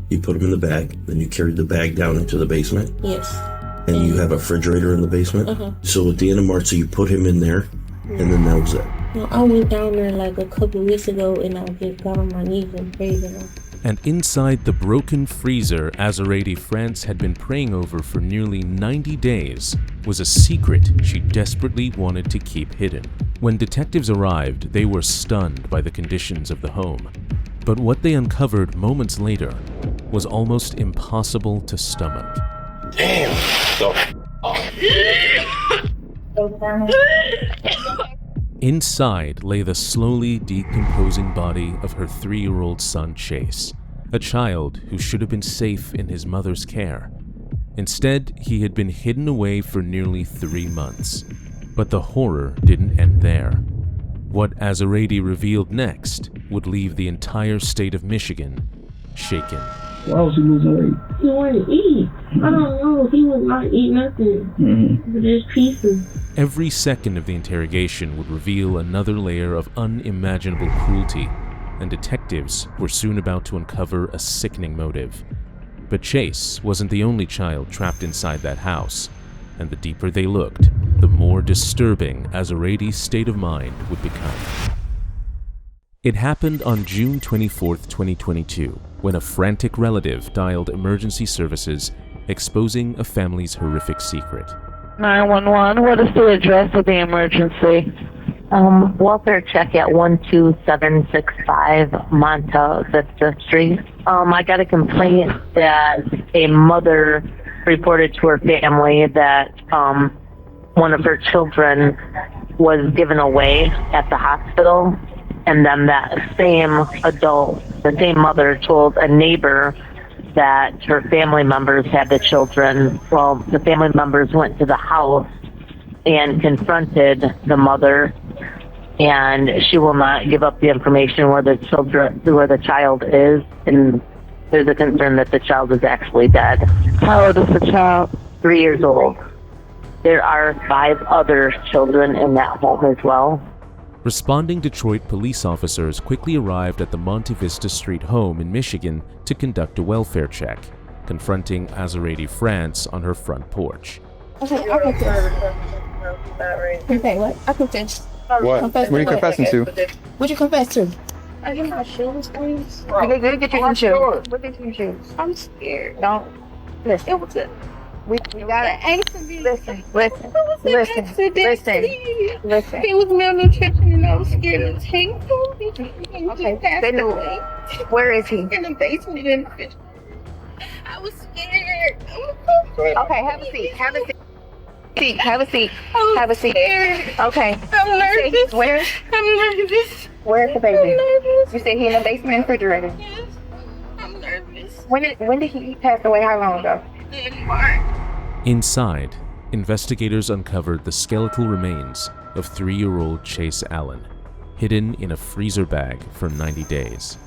You put him in the bag, then you carried the bag down into the basement? Yes. And you have a refrigerator in the basement? So at the end of March, so you put him in there, and then that was it? Well, I went down there like a couple of weeks ago, and I just got on my knees and prayed to him. And inside the broken freezer Azuradee France had been praying over for nearly 90 days was a secret she desperately wanted to keep hidden. When detectives arrived, they were stunned by the conditions of the home. But what they uncovered moments later was almost impossible to stomach. Damn. Inside lay the slowly decomposing body of her 3-year-old son Chayce, a child who should have been safe in his mother's care. Instead, he had been hidden away for nearly 3 months. But the horror didn't end there. What Azuradee revealed next would leave the entire state of Michigan shaken. Why was he losing weight? He wanted to eat. I don't know. He would not eat nothing. But there's pieces. Every second of the interrogation would reveal another layer of unimaginable cruelty, and detectives were soon about to uncover a sickening motive. But Chayce wasn't the only child trapped inside that house, and the deeper they looked, the more disturbing Azuradee's state of mind would become. It happened on June 24, 2022, when a frantic relative dialed emergency services, exposing a family's horrific secret. 911, what is the address of the emergency? Welfare check at 12765 Monta Vista Street. I got a complaint that a mother reported to her family that one of her children was given away at the hospital, and then that same adult, the same mother, told a neighbor that her family members had the children. Well, the family members went to the house and confronted the mother, and she will not give up the information where the child is, and there's a concern that the child is actually dead. How old is the child? 3 years old. There are 5 other children in that home as well. Responding Detroit police officers quickly arrived at the Monte Vista Street home in Michigan to conduct a welfare check, confronting Azuradee France on her front porch. Okay, what? I confess. What? What are you confessing to? What'd you confess to? I get my shoes, please. Okay, go get your shoes. What did your shoes? I'm scared. Don't. Listen. It was we got an accident. Listen. It was an accident. Listen. He was malnutrition and I was scared to take him. Okay, they knew. Where is he? In the basement in the fridge. I was scared. Okay, have a seat. Have a seat. Okay. I'm nervous. Where? I'm nervous. Where's the baby? I'm nervous. You said he in the basement refrigerator? Yes. I'm nervous. When did he pass away? How long ago? In March. Inside, investigators uncovered the skeletal remains of 3-year-old Chayce Allen, hidden in a freezer bag for 90 days.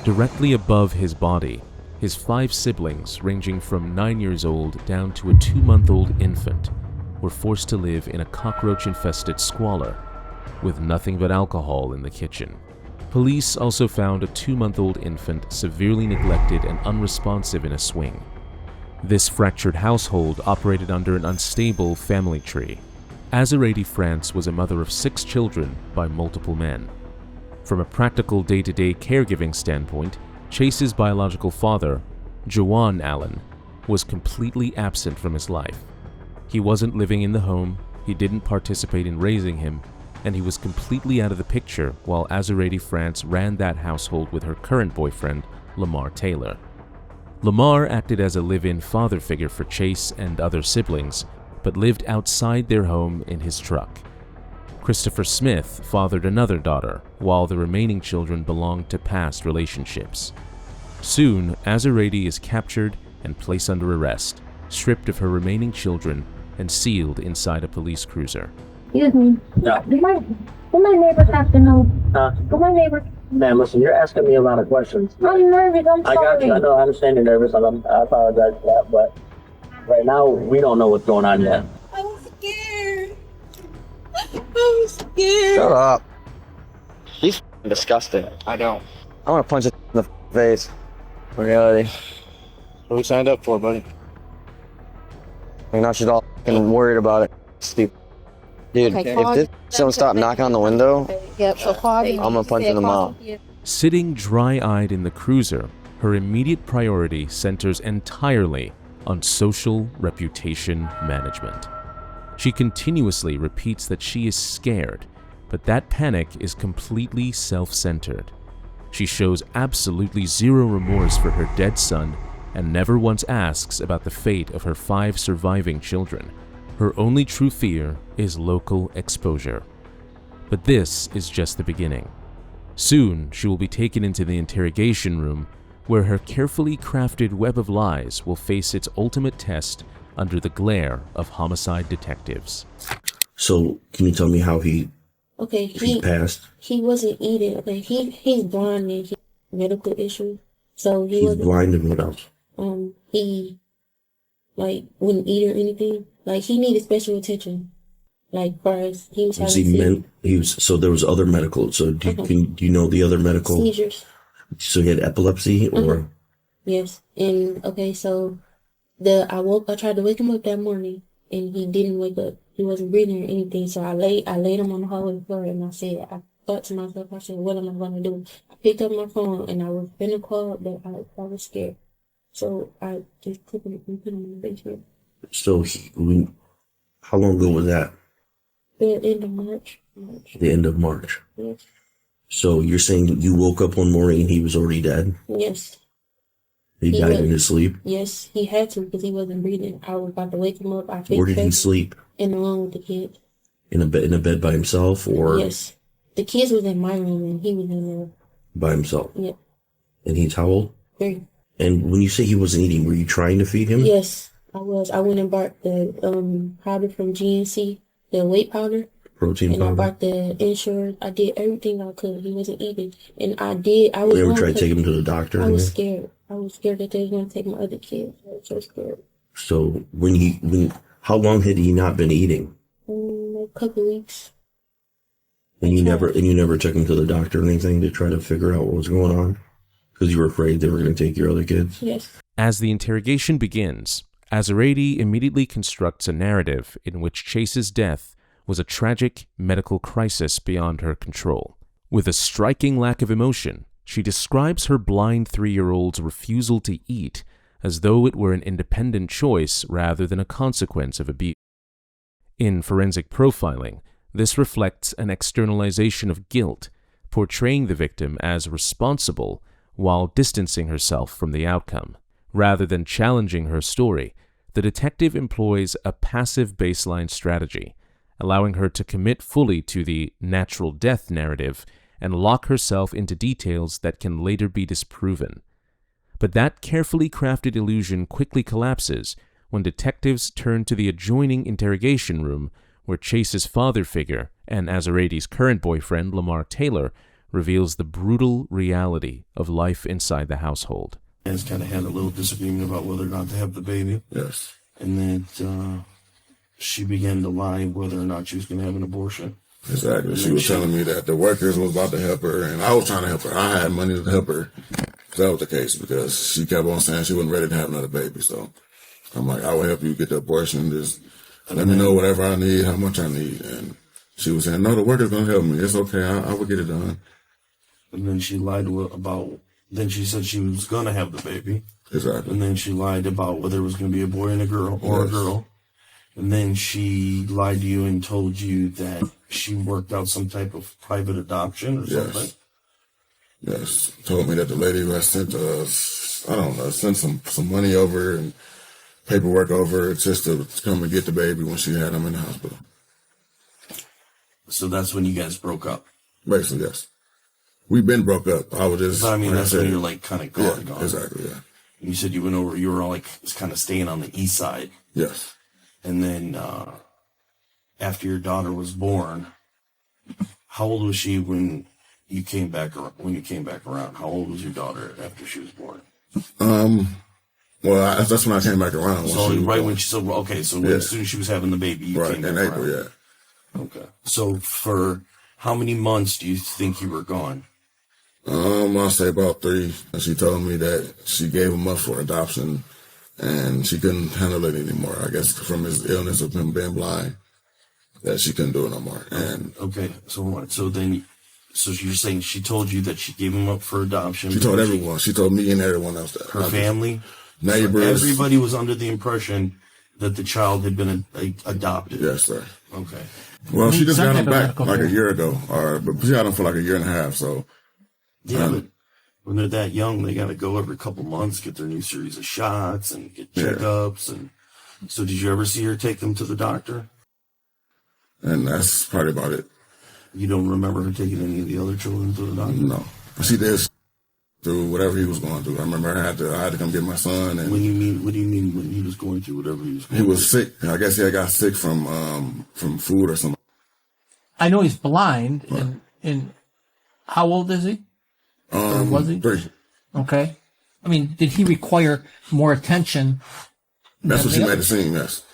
Directly above his body, his 5 siblings, ranging from 9 years old down to a 2-month-old infant, were forced to live in a cockroach-infested squalor, with nothing but alcohol in the kitchen. Police also found a 2-month-old infant severely neglected and unresponsive in a swing. This fractured household operated under an unstable family tree. Azuradee France was a mother of 6 children by multiple men. From a practical day-to-day caregiving standpoint, Chayce's biological father, Chayce Allen, was completely absent from his life. He wasn't living in the home, he didn't participate in raising him, and he was completely out of the picture while Azuradee France ran that household with her current boyfriend, Lamar Taylor. Lamar acted as a live-in father figure for Chayce and other siblings, but lived outside their home in his truck. Christopher Smith fathered another daughter, while the remaining children belonged to past relationships. Soon, Azuradee is captured and placed under arrest, stripped of her remaining children, and sealed inside a police cruiser. Excuse me. Yeah. Do my neighbors have to know? Do my neighbors? Man, listen, you're asking me a lot of questions. I'm nervous. I'm sorry. I got you. I know. I understand you're nervous. I apologize for that, but right now we don't know what's going on yet. I'm scared. I'm scared. Shut up. He's disgusting. I don't. I want to punch it in the face. In reality. What we signed up for, buddy? And now she's all fucking worried about it. Steve. Dude, Okay, if this don't stop knocking on the window, Yep, so call me. I'm gonna punch in the mouth. Sitting dry-eyed in the cruiser, her immediate priority centers entirely on social reputation management. She continuously repeats that she is scared, but that panic is completely self-centered. She shows absolutely zero remorse for her dead son and never once asks about the fate of her 5 surviving children. Her only true fear is local exposure. But this is just the beginning. Soon, she will be taken into the interrogation room, where her carefully crafted web of lies will face its ultimate test under the glare of homicide detectives. So, can you tell me how he Okay, he passed? He wasn't eating. Okay, he's blind and he medical issues, so he He's wasn't. blind and what else? He like wouldn't eat or anything. Like he needed special attention. Like first, he was having So there was other medical. So do you know the other medical? Seizures. So he had epilepsy or? Yes, and okay, so I tried to wake him up that morning, and he didn't wake up. He wasn't breathing or anything. So I laid him on the hallway floor, and I thought to myself, I said, what am I gonna do? I picked up my phone and I was finna call, but I was scared. So I just put him in the basement. So how long ago was that? The end of March. The end of March. Yes. So you're saying you woke up one morning and he was already dead? Yes. He died in his sleep? Yes, he had to because he wasn't breathing. I was about to wake him up. Where did he sleep? In the room with the kids. In a bed by himself, or? Yes. The kids was in my room and he was in there. By himself? Yeah. And he's how old? 3. And when you say he wasn't eating, were you trying to feed him? Yes, I was. I went and bought the powder from GNC, the weight powder. Protein powder? And I bought the insurance. I did everything I could. He wasn't eating. And I was you ever tried to take him to the doctor? I was scared. I was scared that they was going to take my other kids. I was so scared. So how long had he not been eating? A couple weeks. And you never took him to the doctor or anything to try to figure out what was going on? Because you were afraid they were going to take your other kids? Yes. As the interrogation begins, Azuradee immediately constructs a narrative in which Chayce's death was a tragic medical crisis beyond her control. With a striking lack of emotion, she describes her blind 3-year-old's refusal to eat as though it were an independent choice rather than a consequence of abuse. In forensic profiling, this reflects an externalization of guilt, portraying the victim as responsible while distancing herself from the outcome. Rather than challenging her story, the detective employs a passive baseline strategy, allowing her to commit fully to the natural death narrative and lock herself into details that can later be disproven. But that carefully crafted illusion quickly collapses when detectives turn to the adjoining interrogation room where Chayce's father figure and Azuradee's current boyfriend, Lamar Taylor, reveals the brutal reality of life inside the household. Has kind of had a little disagreement about whether or not to have the baby. Yes. And then she began to lie whether or not she was going to have an abortion. Exactly. She was telling me that the workers was about to help her, and I was trying to help her. I had money to help her. That was the case because she kept on saying she wasn't ready to have another baby. So I'm like, I will help you get the abortion. Just let me know whatever I need, how much I need. And she was saying, no, the worker's going to help me. It's okay. I will get it done. And then she lied then she said she was going to have the baby. Exactly. And then she lied about whether it was going to be a boy and a girl or a girl. And then she lied to you and told you that she worked out some type of private adoption or something. Yes. Told me that the lady who had sent us, I don't know, sent some money over and paperwork over just to come and get the baby when she had him in the hospital. So that's when you guys broke up? Basically, yes. We've been broke up. I was just... I mean, that's when you're like kind of gone. Exactly, yeah. And you said you went over, you were all like kind of staying on the east side. Yes. And then after your daughter was born, how old was she when you came back around? How old was your daughter after she was born? Well, that's when I came back around. So as soon as she was having the baby, you came back in April, around. Yeah. Okay. So for how many months do you think you were gone? I'll say about 3. And she told me that she gave him up for adoption and she couldn't handle it anymore. I guess from his illness of him being blind, that she couldn't do it no more. And okay, so what? So you're saying she told you that she gave him up for adoption? She told everyone. She told me and everyone else that. Her family, neighbors. So everybody was under the impression that the child had been adopted. Yes, sir. Okay. Well, she just got him back like a year ago, but she had him for like a year and a half. So yeah, but when they're that young, they got to go every couple months, get their new series of shots and get checkups. And so, did you ever see her take them to the doctor? And that's probably about it. You don't remember her taking any of the other children to the doctor? No, she did through whatever he was going through. I remember I had to come get my son. And what do you mean when he was going through whatever he was going through? He was sick. I guess he got sick from food or something. I know he's blind, and how old is he? Or was he? 3. Okay. I mean, did he require more attention? That's what she made it seem, yes.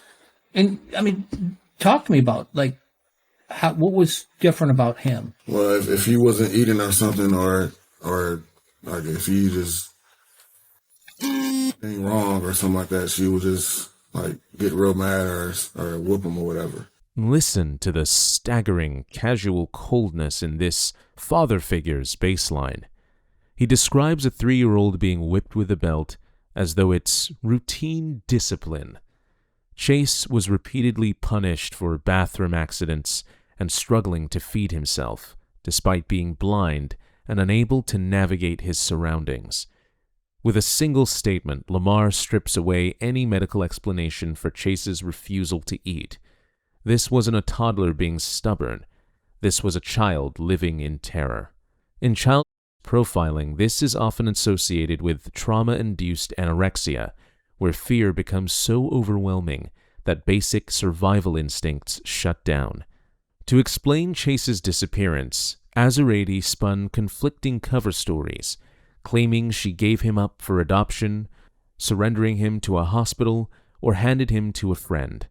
And, I mean, talk to me about, like, what was different about him? Well, if he wasn't eating or something, or like if he just anything wrong or something like that, she would just like get real mad or whoop him or whatever. Listen to the staggering casual coldness in this father figure's baseline. He describes a 3-year-old being whipped with a belt as though it's routine discipline. Chayce was repeatedly punished for bathroom accidents and struggling to feed himself, despite being blind and unable to navigate his surroundings. With a single statement, Lamar strips away any medical explanation for Chayce's refusal to eat. This wasn't a toddler being stubborn. This was a child living in terror. In child profiling, this is often associated with trauma-induced anorexia, where fear becomes so overwhelming that basic survival instincts shut down. To explain Chayce's disappearance, Azuradee spun conflicting cover stories, claiming she gave him up for adoption, surrendering him to a hospital, or handed him to a friend.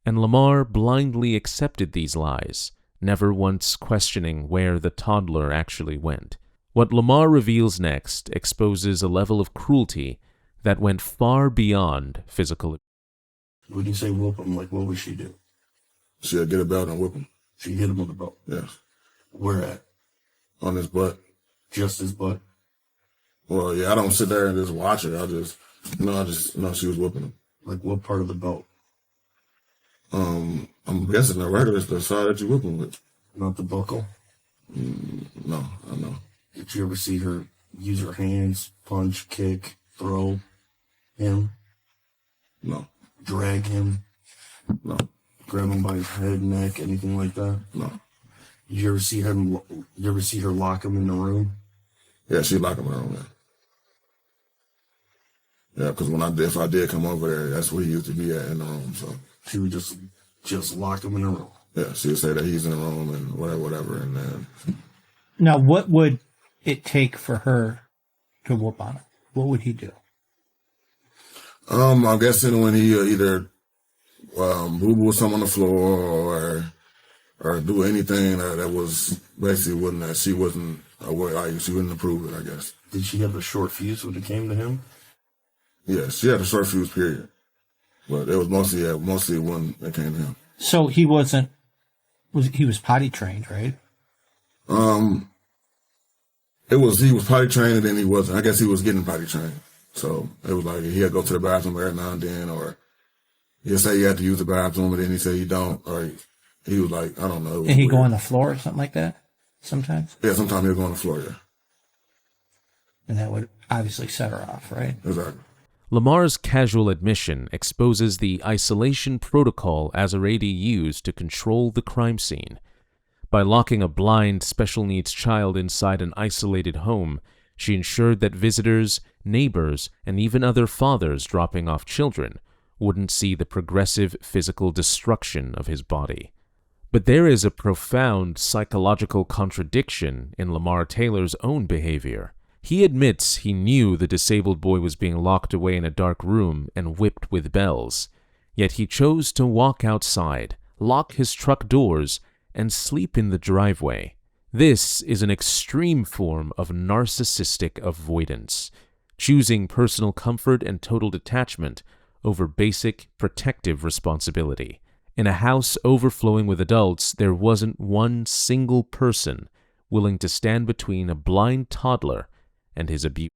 And Lamar blindly accepted these lies, never once questioning where the toddler actually went. What Lamar reveals next exposes a level of cruelty that went far beyond physical. When you say whoop him, like what would she do? She'd get a belt and whip him. She'd hit him with a belt? Yes. Where at? On his butt. Just his butt? Well, yeah, I don't sit there and just watch her. I just know she was whooping him. Like what part of the belt? I'm guessing the regular is the side that you whip him with. Not the buckle? No, I know. Did you ever see her use her hands, punch, kick, throw him? No. Drag him? No. Grab him by his head, neck, anything like that? No. Did you ever see her lock him in the room? Yeah, she'd lock him in the room, yeah, because if I did come over there, that's where he used to be at in the room. So she would just lock him in the room. Yeah, she would say that he's in the room and whatever, and then. Now, what would it take for her to whoop on him? What would he do? I'm guessing when he either boo-boo something on the floor or do anything that was basically she wouldn't approve it, I guess. Did she have a short fuse when it came to him? Yeah, she had a short fuse period, but it was mostly when it came to him. So he was potty trained, right? He was potty trained and then he wasn't. I guess he was getting potty trained. So it was like he'd go to the bathroom every now and then, or he'd say he had to use the bathroom, but then he said he don't, or he was like, I don't know. And he'd go on the floor or something like that sometimes? Yeah, sometimes he'd go on the floor, yeah. And that would obviously set her off, right? Exactly. Lamar's casual admission exposes the isolation protocol Azuradee used to control the crime scene. By locking a blind special needs child inside an isolated home, she ensured that visitors, neighbors, and even other fathers dropping off children wouldn't see the progressive physical destruction of his body. But there is a profound psychological contradiction in Lamar Taylor's own behavior. He admits he knew the disabled boy was being locked away in a dark room and whipped with bells, yet he chose to walk outside, lock his truck doors, and sleep in the driveway. This is an extreme form of narcissistic avoidance. choosing personal comfort and total detachment over basic protective responsibility. In a house overflowing with adults, there wasn't one single person willing to stand between a blind toddler and his abuse.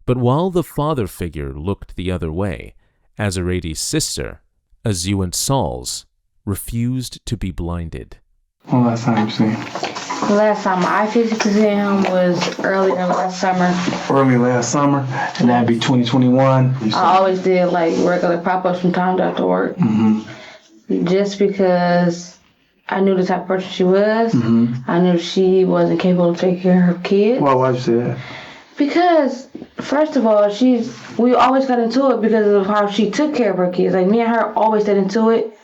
But while the father figure looked the other way, Azuradee's sister, Azuradee Sauls, refused to be blinded. When last time you seen him? The last time I physically seen him was earlier last summer. Early last summer, and that'd be 2021. I always did like regular pop-ups from time after work. Just because I knew the type of person she was. I knew she wasn't capable of taking care of her kids. Why'd you say that? Because, first of all, we always got into it because of how she took care of her kids. Like, me and her always got into it.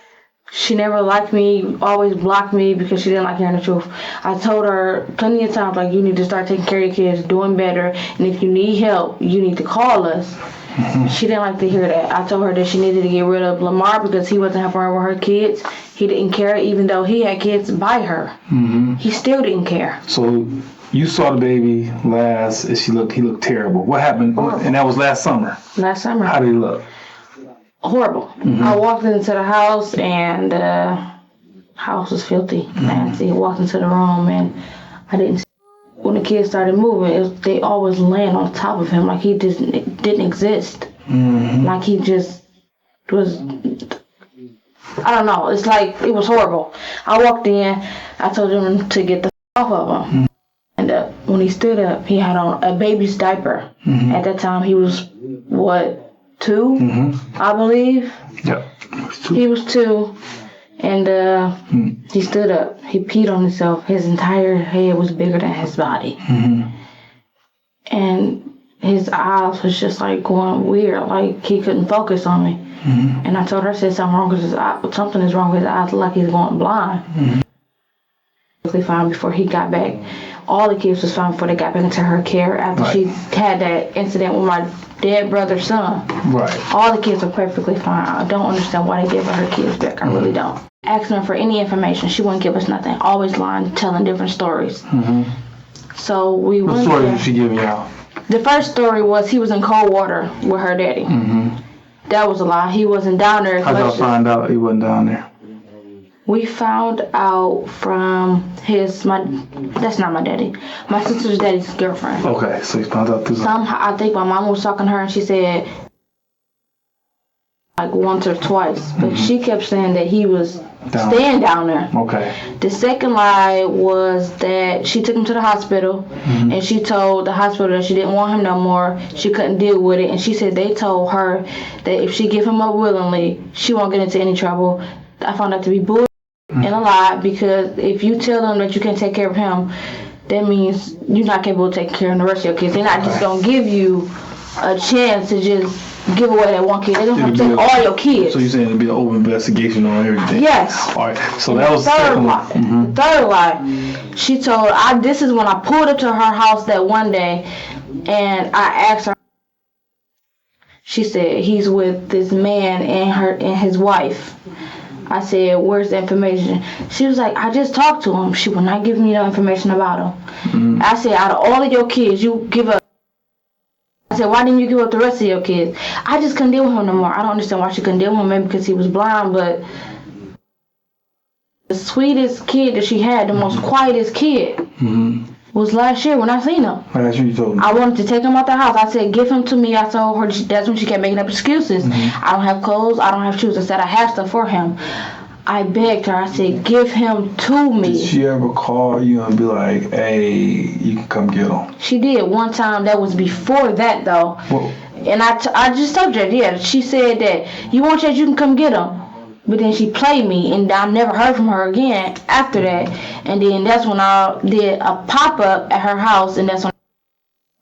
She never liked me, always blocked me because she didn't like hearing the truth. I told her plenty of times, like, you need to start taking care of your kids, doing better, and if you need help, you need to call us. She didn't like to hear that. I told her that she needed to get rid of Lamar because he wasn't helping her with her kids. He didn't care, even though he had kids by her. He still didn't care. So you saw the baby last, and he looked terrible. What happened? And that was last summer. Last summer. How did he look? Horrible. I walked into the house and the house was filthy, nasty. I walked into the room and I didn't see. When the kids started moving, they always laying on top of him like he didn't exist. Like he just was, I don't know. It's like, it was horrible. I walked in, I told him to get the off of him. And when he stood up, he had on a baby's diaper. At that time, he was, 2, I believe. Yeah. He was 2, and he stood up. He peed on himself. His entire head was bigger than his body. And his eyes was just like going weird, like he couldn't focus on me. And I told her, I said something wrong with his eye. Something is wrong with his eyes, like he's going blind. Fine before he got back. All the kids was fine before they got back into her care after she had that incident with my dead brother's son. All the kids were perfectly fine. I don't understand why they gave her kids back. I really don't. Asking her for any information, she wouldn't give us nothing. Always lying, telling different stories. So we went. What story did she give y'all? The first story was he was in cold water with her daddy. That was a lie. He wasn't down there. How'd y'all find out he wasn't down there? We found out from that's not my daddy. My sister's daddy's girlfriend. Okay, so you found out through somehow. I think my mom was talking to her and she said like once or twice, but she kept saying that he was staying down there. Okay. The second lie was that she took him to the hospital and she told the hospital that she didn't want him no more. She couldn't deal with it, and she said they told her that if she give him up willingly, she won't get into any trouble. I found out to be bull and a lie, because if you tell them that you can't take care of him, that means you're not capable of taking care of the rest of your kids. They're not just going to give you a chance to just give away that one kid. They're going to take all your kids. So you're saying it'll be an open investigation on everything? Yes. All right. So that was the third lie. The third lie. She told, this is when I pulled up to her house that one day, and I asked her. She said, he's with this man and his wife. I said, where's the information? She was like, I just talked to him. She would not give me no information about him. I said, out of all of your kids, you give up. I said, why didn't you give up the rest of your kids? I just couldn't deal with him no more. I don't understand why she couldn't deal with him, maybe because he was blind, but the sweetest kid that she had, the most quietest kid, was last year when I seen him. Last year you told me. I wanted to take him out the house. I said, give him to me. I told her, that's when she kept making up excuses. I don't have clothes. I don't have shoes. I said, I have stuff for him. I begged her. I said, give him to me. Did she ever call you and be like, hey, you can come get him? She did one time. That was before that, though. Well, and I just told her, yeah. She said that, you want that, you can come get him. But then she played me, and I never heard from her again after that. And then that's when I did a pop-up at her house, and that's when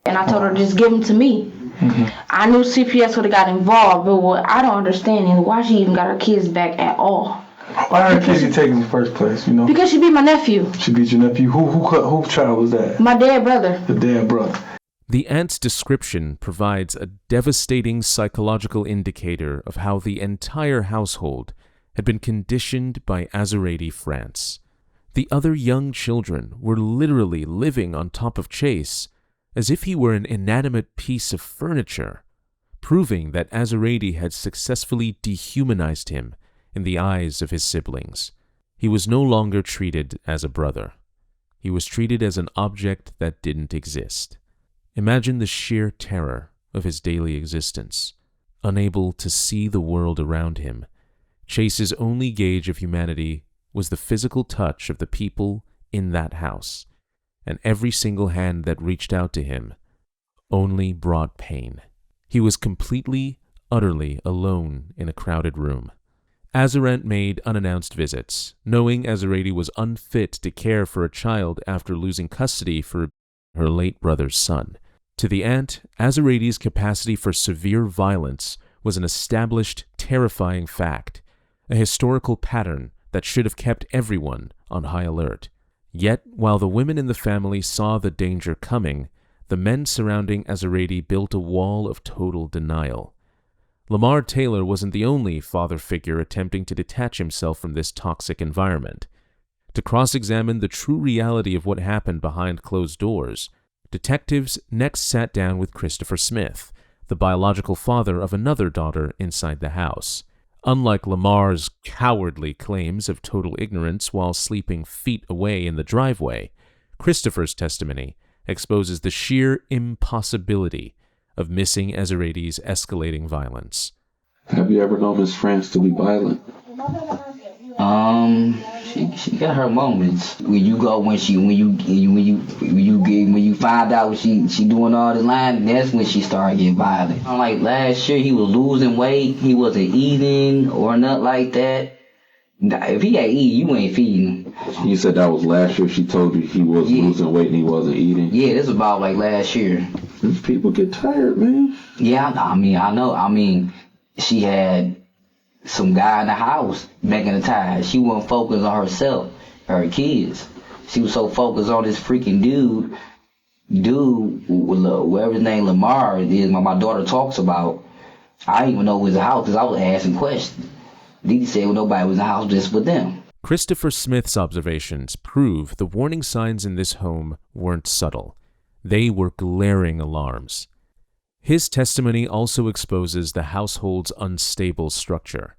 I told her, just give them to me. I knew CPS would have got involved, but what I don't understand is why she even got her kids back at all. Why her kids get taken in the first place, you know? Because she beat my nephew. She beat your nephew? Who child was that? My dead brother. The dead brother. The aunt's description provides a devastating psychological indicator of how the entire household had been conditioned by Azuradee France. The other young children were literally living on top of Chayce as if he were an inanimate piece of furniture, proving that Azuradee had successfully dehumanized him in the eyes of his siblings. He was no longer treated as a brother. He was treated as an object that didn't exist. Imagine the sheer terror of his daily existence. Unable to see the world around him, Chayce's only gauge of humanity was the physical touch of the people in that house, and every single hand that reached out to him only brought pain. He was completely, utterly alone in a crowded room. Azuradee made unannounced visits, knowing Azuradee was unfit to care for a child after losing custody for her late brother's son. To the aunt, Azuradee's capacity for severe violence was an established, terrifying fact, a historical pattern that should have kept everyone on high alert. Yet, while the women in the family saw the danger coming, the men surrounding Azuradee built a wall of total denial. Lamar Taylor wasn't the only father figure attempting to detach himself from this toxic environment. To cross-examine the true reality of what happened behind closed doors, detectives next sat down with Christopher Smith, the biological father of another daughter inside the house. Unlike Lamar's cowardly claims of total ignorance while sleeping feet away in the driveway, Christopher's testimony exposes the sheer impossibility of missing Azuradee's escalating violence. Have you ever known Miss France to be violent? She got her moments. When you find out she doing all the lying, that's when she started getting violent. Like last year, he was losing weight. He wasn't eating or nothing like that. If he ain't eating, you ain't feeding him. You said that was last year. She told you he was losing weight and he wasn't eating. Yeah, this was about like last year. People get tired, man. Yeah, I know. She had some guy in the house making the tires. She wasn't focused on herself, her kids. She was so focused on this freaking dude, whatever his name Lamar is, my daughter talks about. I didn't even know it was a house because I was asking questions. Didi said nobody was in the house, just with them. Christopher Smith's observations prove the warning signs in this home weren't subtle. They were glaring alarms. His testimony also exposes the household's unstable structure.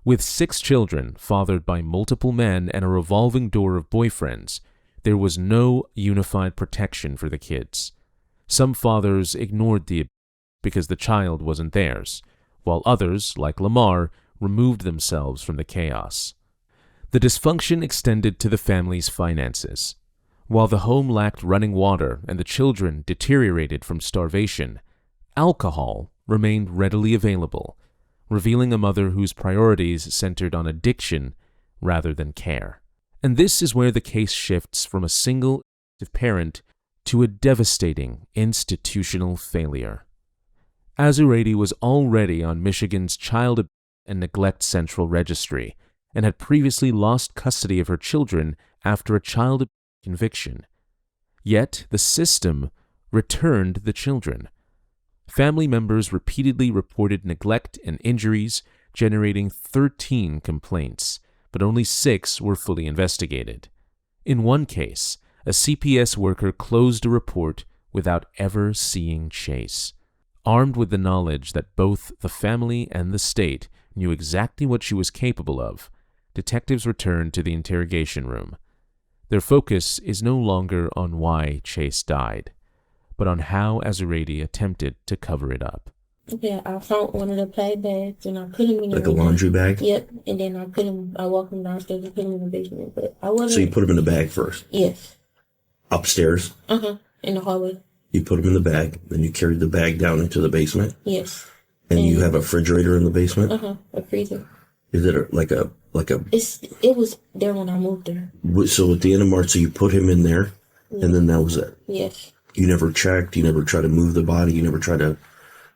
With 6 children fathered by multiple men and a revolving door of boyfriends, there was no unified protection for the kids. Some fathers ignored the abuse because the child wasn't theirs, while others, like Lamar, removed themselves from the chaos. The dysfunction extended to the family's finances. While the home lacked running water and the children deteriorated from starvation, alcohol remained readily available, revealing a mother whose priorities centered on addiction rather than care. And this is where the case shifts from a single parent to a devastating institutional failure. Azuradee was already on Michigan's Child Abuse and Neglect Central Registry and had previously lost custody of her children after a child abuse conviction. Yet the system returned the children. Family members repeatedly reported neglect and injuries, generating 13 complaints, but only 6 were fully investigated. In one case, a CPS worker closed a report without ever seeing Chayce. Armed with the knowledge that both the family and the state knew exactly what she was capable of, detectives returned to the interrogation room. Their focus is no longer on why Chayce died, but on how Azuradee attempted to cover it up. Okay, I found one of the play bags and I put him in like a laundry bag? Yep, and then I walked him downstairs and put him in the basement, but I wasn't... So you put him in the bag first? Yes. Upstairs? In the hallway. You put him in the bag, then you carried the bag down into the basement? Yes. And you have a refrigerator in the basement? A freezer. Is it like a? It was there when I moved there. So at the end of March, so you put him in there, and then that was it? Yes. You never checked, you never tried to move the body, you never tried to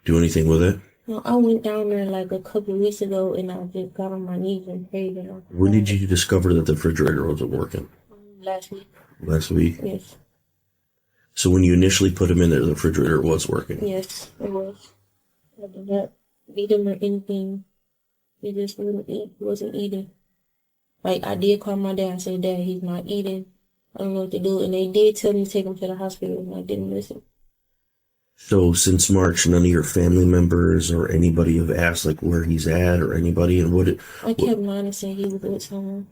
do anything with it? No, I went down there like a couple of weeks ago and I just got on my knees and prayed. When did you discover that the refrigerator wasn't working? Last week. Last week? Yes. So when you initially put him in there, the refrigerator was working? Yes, it was. I did not feed him or anything. He just wouldn't eat. He wasn't eating. Like, I did call my dad and say, Dad, he's not eating. I don't know what to do. And they did tell me to take him to the hospital, and I didn't listen. So since March, none of your family members or anybody have asked like where he's at or anybody, and I kept lying and saying he was with someone.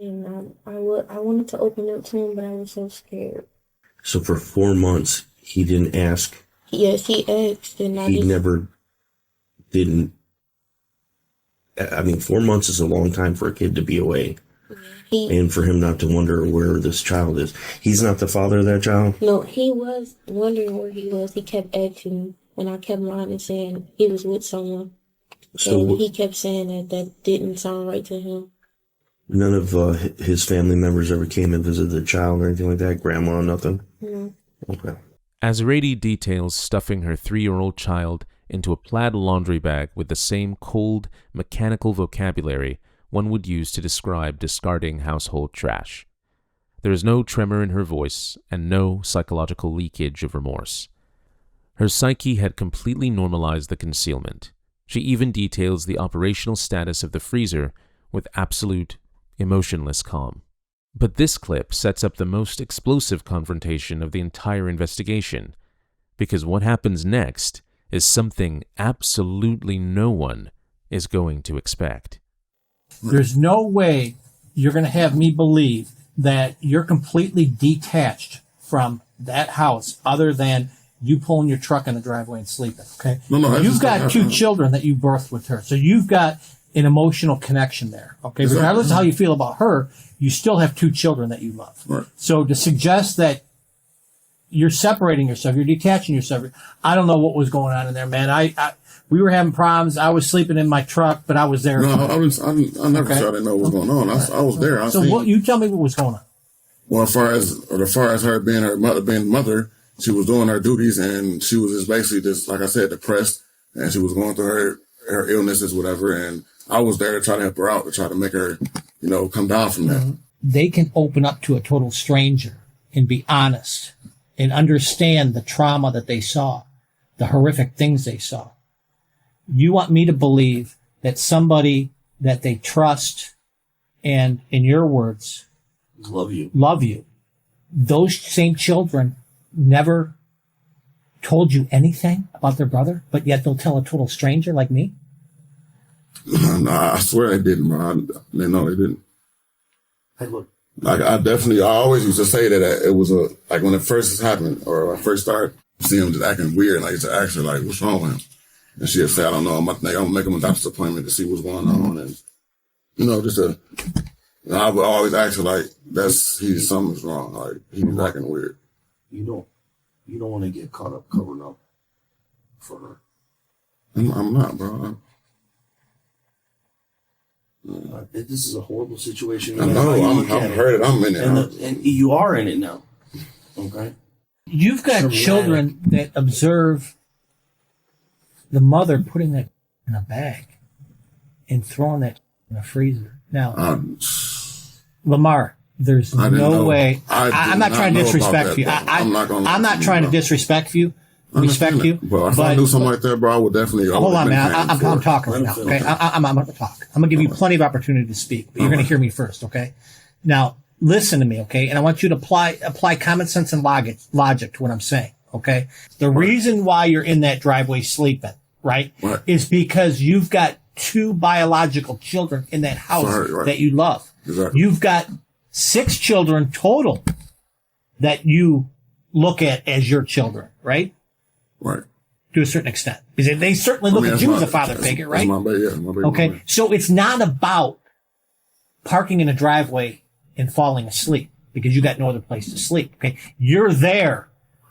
And I wanted to open up to him, but I was so scared. So for 4 months, he didn't ask. Yes, he asked, and He never didn't. I mean, 4 months is a long time for a kid to be away. And for him not to wonder where this child is. He's not the father of that child? No, he was wondering where he was. He kept asking me, and I kept lying and saying he was with someone. So and he kept saying that didn't sound right to him. None of his family members ever came and visited the child or anything like that? Grandma, nothing? No. Okay. Azuradee details stuffing her 3-year-old child into a plaid laundry bag with the same cold, mechanical vocabulary one would use to describe discarding household trash. There is no tremor in her voice and no psychological leakage of remorse. Her psyche had completely normalized the concealment. She even details the operational status of the freezer with absolute, emotionless calm. But this clip sets up the most explosive confrontation of the entire investigation, because what happens next is something absolutely no one is going to expect. There's no way you're going to have me believe that you're completely detached from that house other than you pulling your truck in the driveway and sleeping, okay? No, you've got 2 children that you birthed with her, so you've got an emotional connection there, okay? Exactly. Regardless of how you feel about her, you still have 2 children that you love. Right. So to suggest that you're separating yourself, you're detaching yourself, I don't know what was going on in there, man. We were having problems. I was sleeping in my truck, but I was there. No, I never said I didn't know what was going on. I was there. You tell me what was going on. Well, as far as her being mother, she was doing her duties, and she was just basically just, like I said, depressed, and she was going through her illnesses, whatever. And I was there to try to help her out, to try to make her, come down from that. They can open up to a total stranger and be honest and understand the trauma that they saw, the horrific things they saw. You want me to believe that somebody that they trust and, in your words, love you, those same children never told you anything about their brother, but yet they'll tell a total stranger like me? No, I swear they didn't, bro. No, they didn't. Hey, look. Like, I always used to say that it was like when it first happened, or when I first started seeing him just acting weird, like, to ask her, like, what's wrong with him? And she'd say, I don't know, I'm gonna make him a doctor's appointment to see what's going on. And, I would always ask her, like, something's wrong. Like, he's acting weird. You don't want to get caught up covering up for her. I'm not, bro. This is a horrible situation. I know. I'm hurt. I'm in it. And you are in it now. Okay? You've got children that observe the mother putting that in a bag and throwing that in a freezer. Now, Lamar, there's no way. I'm not trying to disrespect you. I'm not trying to disrespect you. Respect you. Well, if I knew something like that, bro, I would definitely. Hold on, man. I'm talking right now. Okay, I'm going to talk. I'm going to give you plenty of opportunity to speak, but you're going to hear me first. Okay. Now, listen to me. Okay, and I want you to apply common sense and logic to what I'm saying. Okay. The reason why you're in that driveway sleeping, right, is because you've got 2 biological children in that house that you love. Exactly. You've got 6 children total that you look at as your children, right? Right. To a certain extent. Because they certainly look at you as a father figure, right? My baby, okay. So it's not about parking in a driveway and falling asleep because you got no other place to sleep. Okay. You're there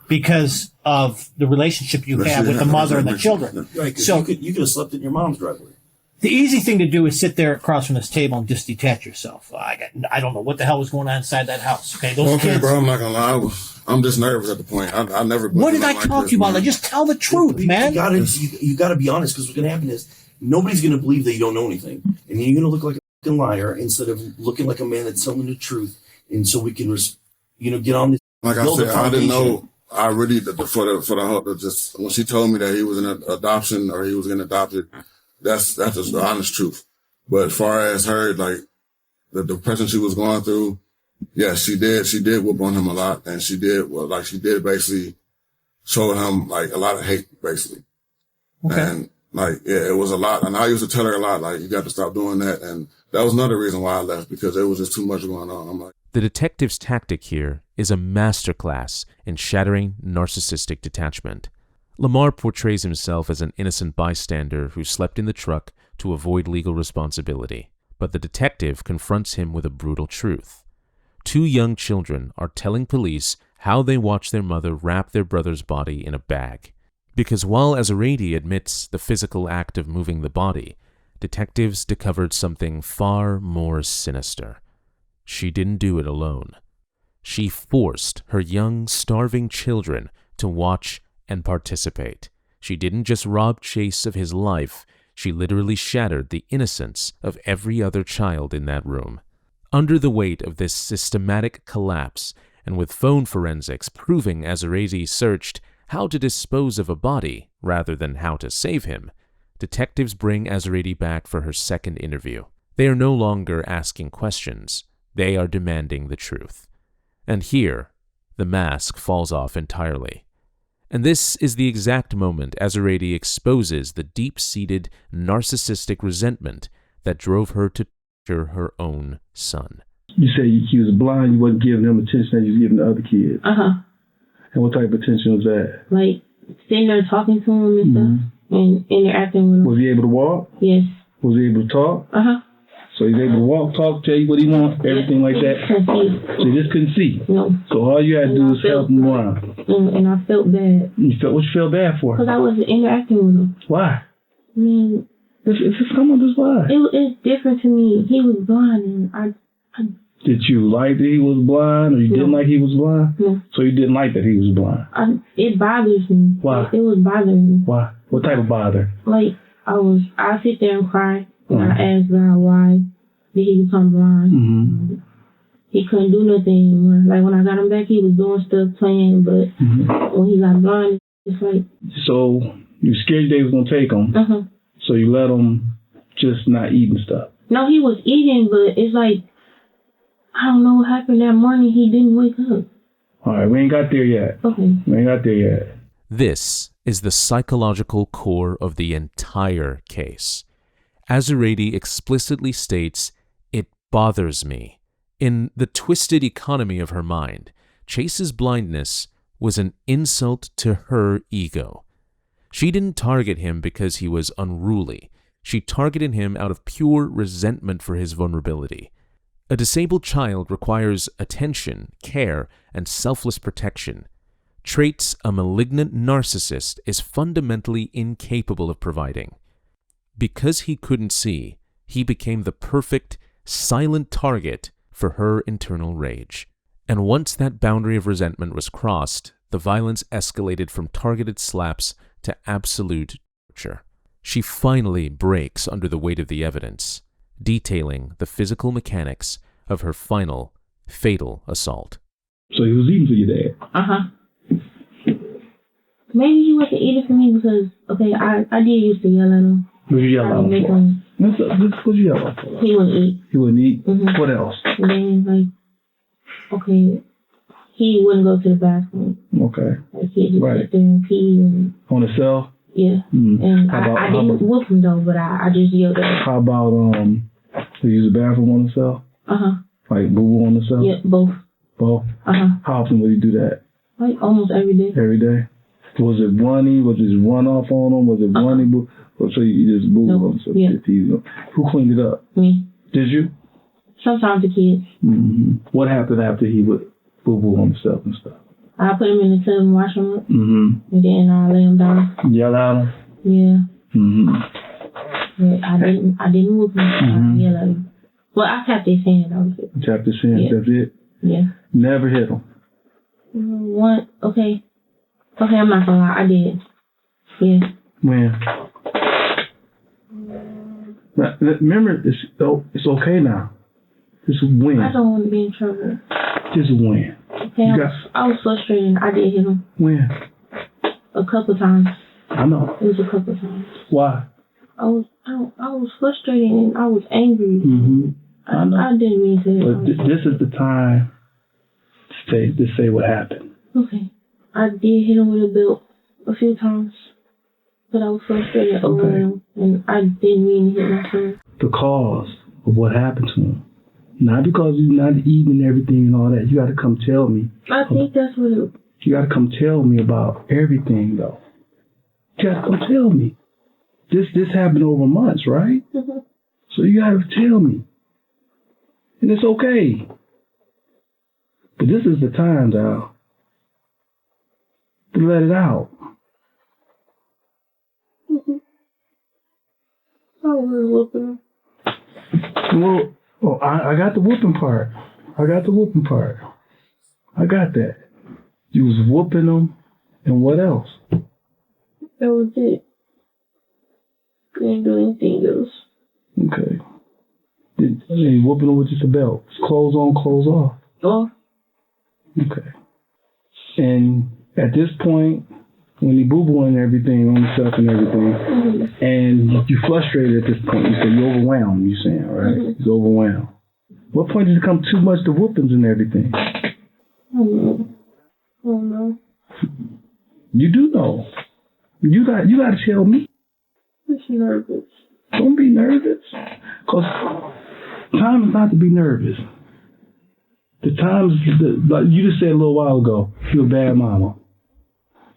because of the relationship you have with the mother and the children. Right. So you could have slept in your mom's driveway. The easy thing to do is sit there across from this table and just detach yourself. I don't know what the hell was going on inside that house. Okay, those kids. Bro, I'm not gonna lie. I'm just nervous at the point. I never. What did I talk to you about? Just tell the truth, man. You gotta be honest, because what's gonna happen is nobody's gonna believe that you don't know anything, and you're gonna look like a fucking liar instead of looking like a man that's telling the truth. And so we can, get on this. Like I said, I didn't know. I really for the just when she told me that he was in adoption or he was getting adopted. That's just the honest truth. But as far as her, like, the depression she was going through, yes, she did whoop on him a lot. And she did basically showed him like a lot of hate, basically. Okay. And like, yeah, it was a lot. And I used to tell her a lot, like, you got to stop doing that. And that was another reason why I left, because there was just too much going on. I'm like, The detective's tactic here is a masterclass in shattering narcissistic detachment. Lamar portrays himself as an innocent bystander who slept in the truck to avoid legal responsibility, but the detective confronts him with a brutal truth. 2 young children are telling police how they watched their mother wrap their brother's body in a bag. Because while Azuradee admits the physical act of moving the body, detectives discovered something far more sinister. She didn't do it alone. She forced her young, starving children to watch and participate. She didn't just rob Chayce of his life, she literally shattered the innocence of every other child in that room. Under the weight of this systematic collapse, and with phone forensics proving Azuradee searched how to dispose of a body rather than how to save him, detectives bring Azuradee back for her second interview. They are no longer asking questions, they are demanding the truth. And here, the mask falls off entirely. And this is the exact moment Azuradee exposes the deep-seated narcissistic resentment that drove her to torture her own son. You say he was blind, you wasn't giving him attention that you was giving the other kids. And what type of attention was that? Like sitting there talking to him and stuff and interacting with him. Was he able to walk? Yes. Was he able to talk? So he's able to walk, talk, tell you what he wants, everything like that? So you just couldn't see? No. So all you had to do was help him around? And I felt bad. What you felt bad for? Because I wasn't interacting with him. Why? I mean... It's come on, just why? It's different to me. He was blind and I Did you like that he was blind, or you didn't like he was blind? No. So you didn't like that he was blind? It bothers me. Why? It was bothering me. Why? What type of bother? Like, I sit there and cry, and I asked God why did he become blind. He couldn't do nothing anymore. Like, when I got him back, he was doing stuff, playing, but when he got blind, it's like... So, you scared they was going to take him, so you let him just not eat and stuff? No, he was eating, but it's like, I don't know what happened that morning. He didn't wake up. All right, we ain't got there yet. Okay. We ain't got there yet. This is the psychological core of the entire case. Azuradee explicitly states, "It bothers me." In the twisted economy of her mind, Chayce's blindness was an insult to her ego. She didn't target him because he was unruly. She targeted him out of pure resentment for his vulnerability. A disabled child requires attention, care, and selfless protection. Traits a malignant narcissist is fundamentally incapable of providing. Because he couldn't see, he became the perfect, silent target for her internal rage. And once that boundary of resentment was crossed, the violence escalated from targeted slaps to absolute torture. She finally breaks under the weight of the evidence, detailing the physical mechanics of her final, fatal assault. So he was eating for your dad? Maybe he wasn't eating for me because, okay, I did used to yell at him. What you yell at him for? What you yell at him for? He wouldn't eat. He wouldn't eat? What else? And then, like, okay, he wouldn't go to the bathroom. Okay. Like, he'd just sit there and pee. And, on the cell? Yeah. And I didn't whoop him, though, but I just yelled at him. How about, to use the bathroom on the cell? Like boo-boo on the cell? Yeah, both. Both? How often would you do that? Like, almost every day. Every day? Was it runny? Was it run off on him? Was it runny? Or so you just boo on him? Yeah. Who cleaned it up? Me. Did you? Sometimes the kids. What happened after he would boo-boo on himself and stuff? I put him in the tub and wash him up. And then I lay him down. Yell at him? Yeah. But I didn't whoop him. I yell at him. Well, I tapped his hand. Tapped his hand, that's it? Yeah. Never hit him? Okay, I'm not gonna lie, I did. Yeah. When? Now, remember, it's okay now. Just when. I don't want to be in trouble. Just when. Okay, I was frustrated and I did hit him. When? A couple times. I know. It was a couple times. Why? I was frustrated and I was angry. I know. I didn't mean to. But this is the time to say what happened. Okay. I did hit him with a belt. a few times. But I was frustrated over him, and I didn't mean to hit my son. The cause of what happened to him. Not because he's not eating and everything and all that. You got to come tell me. I think that's what it. You got to come tell me about everything, though. You got to come tell me. This happened over months, right? Mm-hmm. So you got to tell me. And it's okay. But this is the time, Dal, to let it out. Mm-hmm. I was whooping him. Well, I got the whooping part. I got that. You was whooping them, and what else? That was it. Didn't do anything else. Okay. You whooping them with just a belt. Clothes on, clothes off. Oh. Okay. And at this point, when he boo-booing everything on himself and everything, and you frustrated at this point, you say you're overwhelmed, you're saying, right? He's overwhelmed. What point did it become too much, the whoopings and everything? I don't know. You do know. You got to tell me. I'm just nervous. Don't be nervous. Because time is not to be nervous. The time is, like you just said a little while ago, you're a bad mama.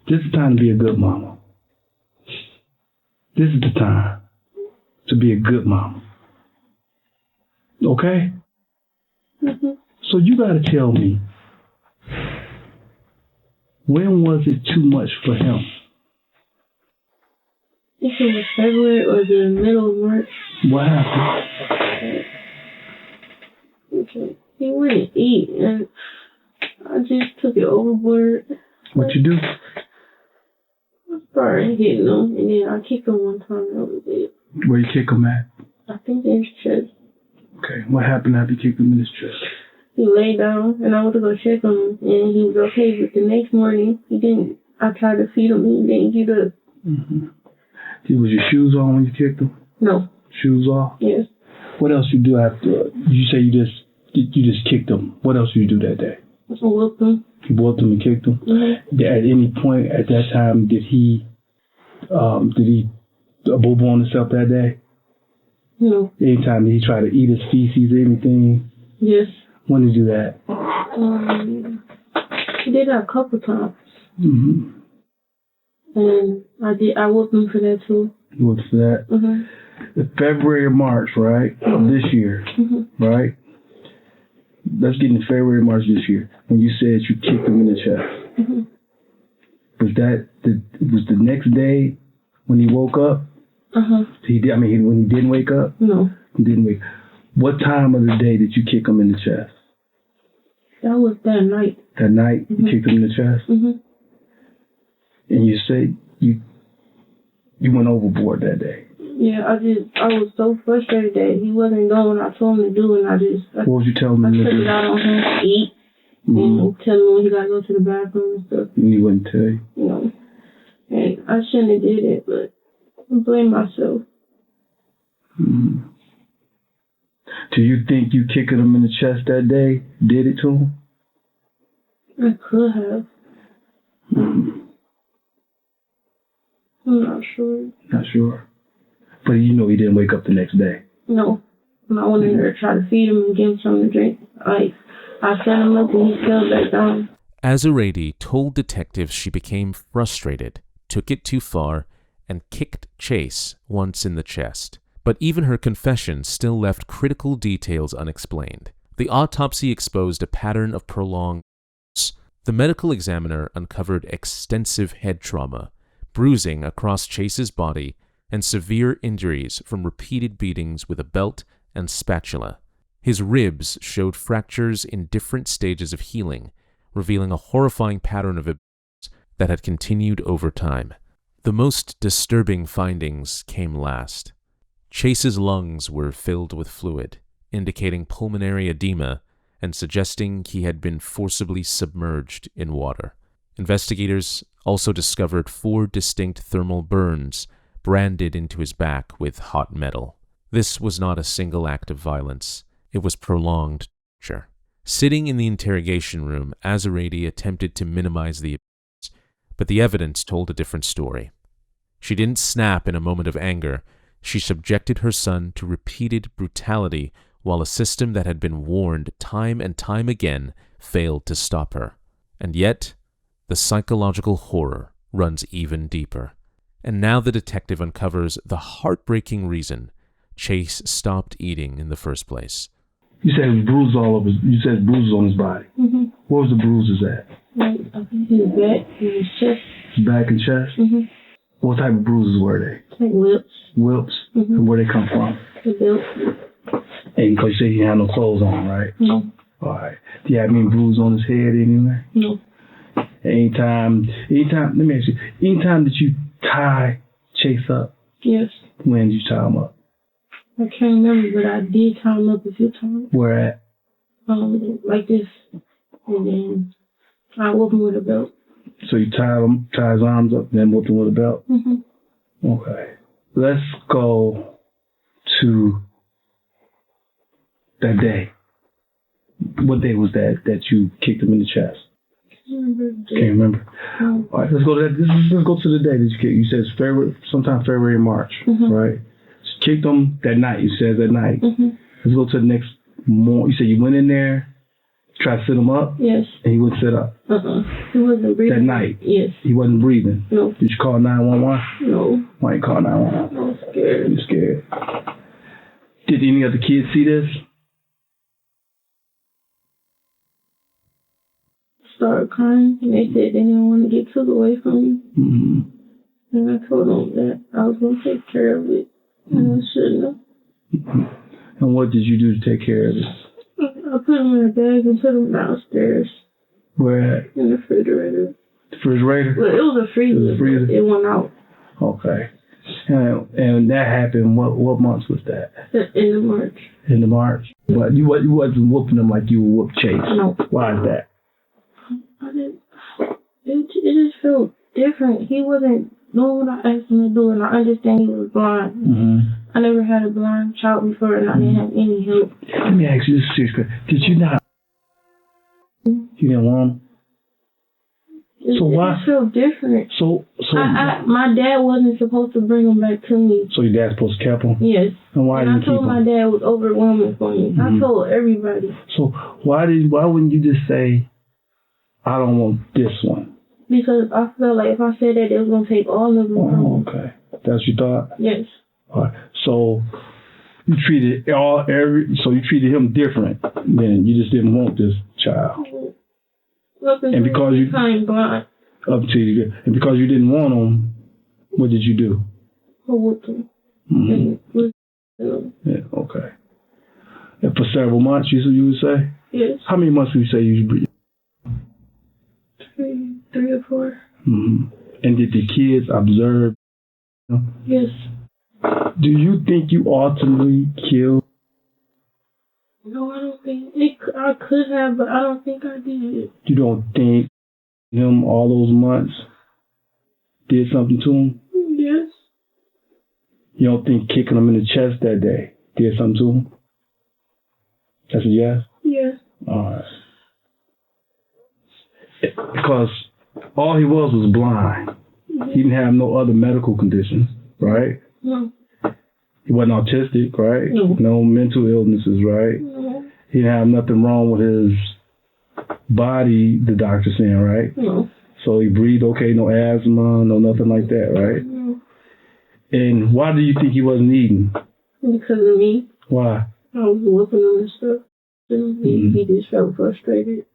This is the time to be a good mama. This is the time to be a good mama. Okay? Mm-hmm. So you got to tell me, when was it too much for him? If it was February or the middle of March. What happened? He wouldn't eat, and I just took it overboard. What you do? I started hitting him, and then I kicked him one time, and that was it. Where you kick him at? I think in his chest. Okay, what happened after you kicked him in his chest? He lay down, and I went to go check on him, and he was okay, but the next morning, he didn't. I tried to feed him, and he didn't get up. Mm-hmm. Was your shoes on when you kicked him? No. Shoes off? Yes. What else you do after? You say you just kicked him. What else did you do that day? I whooped him. You whooped him and kicked him? Mm-hmm. At any point at that time, did he boo-boo on himself that day? No. Anytime did he try to eat his feces or anything? Yes. When did he do that? He did that a couple times. Mm-hmm. And I whooped him for that too. You whooped for that? Mm-hmm. February or March, right? Of this year, right? Let's get into February, March this year. When you said you kicked him in the chest, was that was the next day when he woke up? When he didn't wake up? No. He didn't wake. What time of the day did you kick him in the chest? That was that night. That night you kicked him in the chest? And you said you went overboard that day. Yeah, I was so frustrated that he wasn't doing what I told him to do, and what was you telling him to do? I took it out on him to eat, and tell him when he got to go to the bathroom and stuff. And he wouldn't tell you? No. And I shouldn't have did it, but I blame myself. Do you think you kicking him in the chest that day did it to him? I could have. I'm not sure. Not sure. But you know he didn't wake up the next day. No. When I went in there to try to feed him and give him something to drink, I set him up and he fell back down. Azuradee told detectives she became frustrated, took it too far, and kicked Chayce once in the chest. But even her confession still left critical details unexplained. The autopsy exposed a pattern of prolonged abuse. The medical examiner uncovered extensive head trauma, bruising across Chayce's body, and severe injuries from repeated beatings with a belt and spatula. His ribs showed fractures in different stages of healing, revealing a horrifying pattern of abuse that had continued over time. The most disturbing findings came last. Chayce's lungs were filled with fluid, indicating pulmonary edema and suggesting he had been forcibly submerged in water. Investigators also discovered 4 distinct thermal burns branded into his back with hot metal. This was not a single act of violence. It was prolonged torture. Sitting in the interrogation room, Azuradee attempted to minimize the abuse, But the evidence told a different story. She didn't snap in a moment of anger. She subjected her son to repeated brutality while a system that had been warned time and time again failed to stop her. And yet, the psychological horror runs even deeper. And now the detective uncovers the heartbreaking reason Chayce stopped eating in the first place. You said bruises all over. You said bruises on his body. Mm-hmm. What was the bruises at? Like, I think his back and his chest. His back and chest? Mm-hmm. What type of bruises were they? Like whips. Whips? Mm-hmm. And where they come from? The belt. And because you said he had no clothes on, right? No. All right. Do you have any bruises on his head anywhere? No. Anytime, let me ask you, anytime that you tie Chayce up? Yes. When did you tie him up? I can't remember, but I did tie him up a few times. Where at? Like this. And then I whooped him with a belt. So you tie his arms up, then whooped him with a belt? Mm-hmm. Okay. Let's go to that day. What day was that you kicked him in the chest? Can't remember. No. All right, let's go to that. Let's go to the day that you kicked. You said it's February, sometime February, March, right? Just kicked him that night. You said that night. Let's go to the next morning. You said you went in there, tried to sit him up. Yes. And he wouldn't sit up. He wasn't breathing. That night. Yes. He wasn't breathing. No. Did you call 911? No. Why you call 911? I was scared. You scared? Did any other kids see this? Started crying, and they said they didn't want to get took away from me. Mm-hmm. And I told them that I was going to take care of it, and I shouldn't have. Mm-hmm. And what did you do to take care of it? I put them in a bag and put them downstairs. Where at? In the refrigerator. The refrigerator? Well, it was a freezer. It was a freezer? It went out. Okay. And that happened, what months was that? In the March. In the March? But you wasn't whooping them like you would whoop Chayce. No. Why is that? I didn't. It just felt different. He wasn't doing what I asked him to do, and I understand he was blind. Mm-hmm. I never had a blind child before, and I didn't have any help. Let me ask you this serious question. Did you not? You didn't want him? So why? It felt different. So my dad wasn't supposed to bring him back to me. So your dad's supposed to keep him? Yes. And why didn't you keep him? I told my dad it was overwhelming for me. I told everybody. So why wouldn't you just say, I don't want this one? Because I felt like if I said that, they was gonna take all of them. Oh, okay. That's what you thought? Yes. All right. So you treated you treated him different than you just didn't want this child. And because you blind. Up to you, and because you didn't want him, what did you do? I whooped him. Yeah. Okay. And for several months, you would say? Yes. How many months would you say you breathe? 3 or 4. Mm-hmm. And did the kids observe? Yes. Do you think you ultimately killed? No, I don't think I could have, but I don't think I did. You don't think him all those months did something to him? Yes. You don't think kicking him in the chest that day did something to him? That's a yes? Yes. All right. Because all he was blind. He didn't have no other medical conditions, right? No. He wasn't autistic, right? No. No mental illnesses, right? No. He didn't have nothing wrong with his body, the doctor's saying, right? No. So he breathed okay, no asthma, no nothing like that, right? No. And why do you think he wasn't eating? Because of me. Why? I was whooping him and stuff. He just felt frustrated.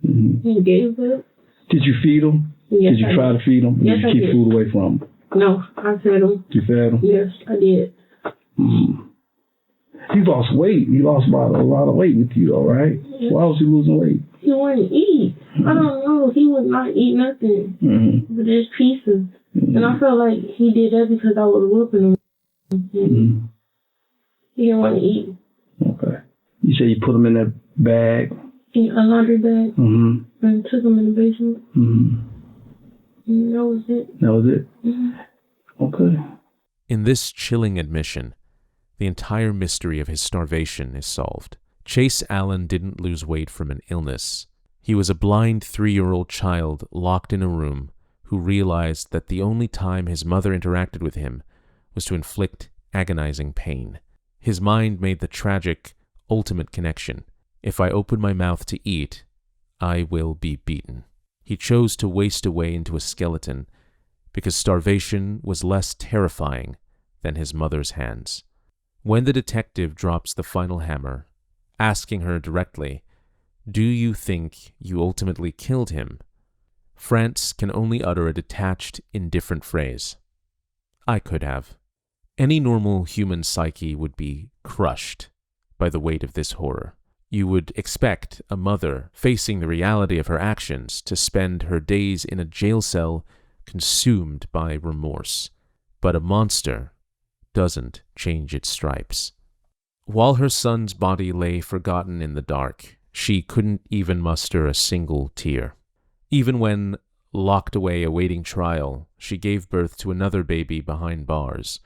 He gave up. Did you feed him? Yes, did you try to feed him? Yes, did you keep food away from him? No, I fed him. You fed him? Yes, I did. He lost weight. He lost about a lot of weight with you, though, right? Yes. Why was he losing weight? He wouldn't eat. I don't know. He would not eat nothing. But just pieces. And I felt like he did that because I was whooping him. He didn't want to eat. Okay. You said you put him in that bag? In a laundry bag. And took him in the basement. And that was it. That was it? Okay. In this chilling admission, the entire mystery of his starvation is solved. Chayce Allen didn't lose weight from an illness. He was a blind 3-year-old child locked in a room who realized that the only time his mother interacted with him was to inflict agonizing pain. His mind made the tragic, ultimate connection. If I open my mouth to eat, I will be beaten. He chose to waste away into a skeleton because starvation was less terrifying than his mother's hands. When the detective drops the final hammer, asking her directly, "Do you think you ultimately killed him?" France can only utter a detached, indifferent phrase. "I could have." Any normal human psyche would be crushed by the weight of this horror. You would expect a mother facing the reality of her actions to spend her days in a jail cell consumed by remorse. But a monster doesn't change its stripes. While her son's body lay forgotten in the dark, she couldn't even muster a single tear. Even when locked away awaiting trial, she gave birth to another baby behind bars,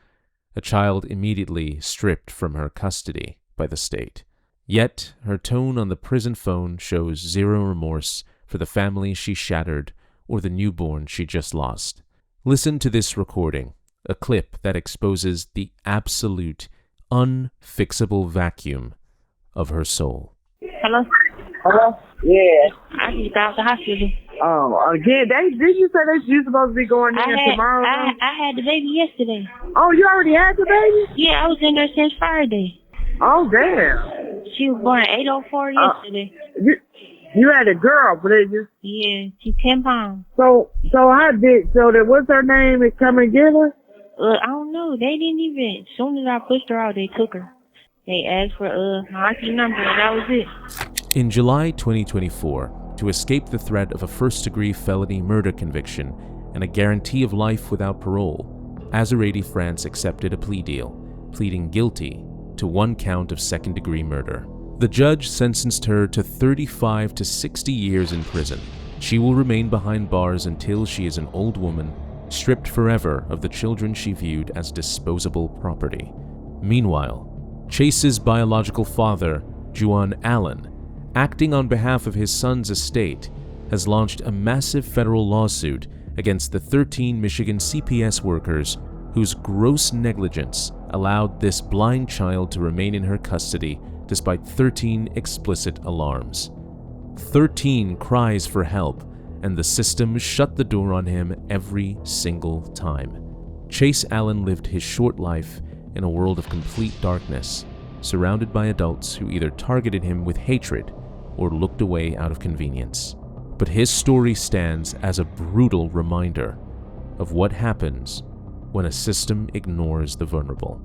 a child immediately stripped from her custody by the state. Yet, her tone on the prison phone shows zero remorse for the family she shattered or the newborn she just lost. Listen to this recording, a clip that exposes the absolute, unfixable vacuum of her soul. Hello? Hello? Yeah. I just got out the hospital. Again, did you say that you supposed to be going in tomorrow? I had the baby yesterday. Oh, you already had the baby? Yeah, I was in there since Friday. Oh, damn. She was born at 8:04 yesterday. You had a girl, did you? Yeah, she's 10 pounds. So what's her name and come and get her? I don't know. They didn't even. As soon as I pushed her out, they took her. They asked for my auntie number, and that was it. In July 2024, to escape the threat of a first-degree felony murder conviction and a guarantee of life without parole, Azuradee France accepted a plea deal, pleading guilty to 1 count of second-degree murder. The judge sentenced her to 35 to 60 years in prison. She will remain behind bars until she is an old woman, stripped forever of the children she viewed as disposable property. Meanwhile, Chayce's biological father, Chayce Allen, acting on behalf of his son's estate, has launched a massive federal lawsuit against the 13 Michigan CPS workers whose gross negligence allowed this blind child to remain in her custody despite 13 explicit alarms. 13 cries for help, and the system shut the door on him every single time. Chayce Allen lived his short life in a world of complete darkness, surrounded by adults who either targeted him with hatred or looked away out of convenience. But his story stands as a brutal reminder of what happens when a system ignores the vulnerable.